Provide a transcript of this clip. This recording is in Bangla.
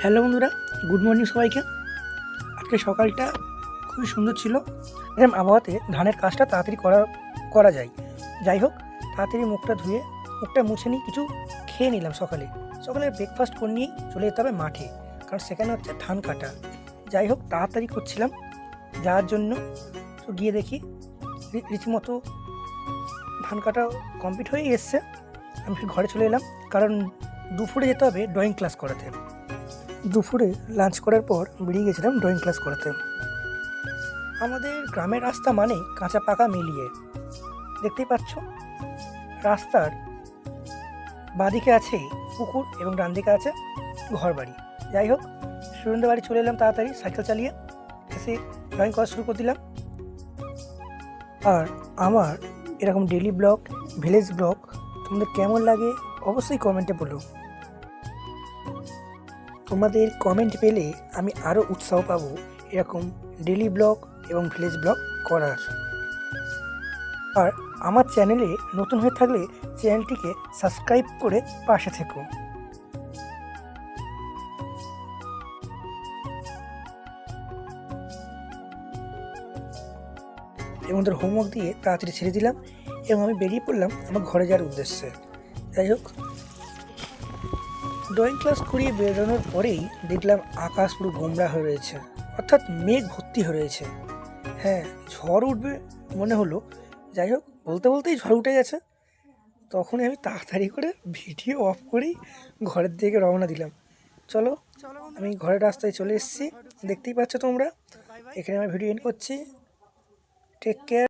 হ্যালো বন্ধুরা, গুড মর্নিং সবাইকে। আজকে সকালটা খুবই সুন্দর ছিল। এরকম আবহাওয়াতে ধানের কাজটা তাড়াতাড়ি করা যায়। যাই হোক, তাড়াতাড়ি মুখটা মুছে নিয়ে কিছু খেয়ে নিলাম। সকালে ব্রেকফাস্ট করে নিয়েই চলে যেতে হবে মাঠে, কারণ সেখানে হচ্ছে ধান কাটা। যাই হোক, তাড়াতাড়ি করছিলাম যাওয়ার জন্য। তো গিয়ে দেখি রীতিমতো ধান কাটা কমপ্লিট হয়ে এসছে। আমি ঘরে চলে এলাম, কারণ দুপুরে যেতে হবে ড্রয়িং ক্লাস করাতে। দুপুরে লাঞ্চ করার পর বেরিয়ে গেছিলাম ড্রয়িং ক্লাস করাতে। আমাদের গ্রামের রাস্তা মানে কাঁচা পাকা মিলিয়ে, দেখতেই পাচ্ছ। রাস্তার বাঁদিকে আছে পুকুর এবং ডান দিকে আছে ঘর বাড়ি। যাই হোক, সুরেন্দ্র বাড়ি চলে এলাম তাড়াতাড়ি সাইকেল চালিয়ে। এসে ড্রয়িং করা শুরু করে দিলাম। আর আমার এরকম ডেলি ব্লগ, ভিলেজ ব্লগ তোমাদের কেমন লাগে অবশ্যই কমেন্টে বলো। তোমাদের কমেন্ট পেলে আমি আরও উৎসাহ পাবো এরকম ডেলি ব্লগ এবং ভিলেজ ব্লগ করার। আর আমার চ্যানেলে নতুন হয়ে থাকলে চ্যানেলটিকে সাবস্ক্রাইব করে পাশে থেকো। এবং ওদের হোমওয়ার্ক দিয়ে তাড়াতাড়ি ছেড়ে দিলাম এবং আমি বেরিয়ে পড়লাম আমার ঘরে যাওয়ার উদ্দেশ্যে। যাই হোক, ড্রয়িং ক্লাস করিয়ে বেরোনোর পরেই দেখলাম আকাশ পুরো গোমড়া হয়ে রয়েছে, অর্থাৎ মেঘ ভর্তি হয়ে রয়েছে। হ্যাঁ, ঝড় উঠবে মনে হলো। যাই হোক, বলতে বলতেই ঝড় উঠে গেছে। তখনই আমি তাড়াতাড়ি করে ভিডিও অফ করেই ঘরের দিকে রওনা দিলাম। চলো, আমি ঘরের রাস্তায় চলে এসেছি, দেখতেই পাচ্ছ তোমরা। এখানে আমি ভিডিও এন্ড করছি। Take care.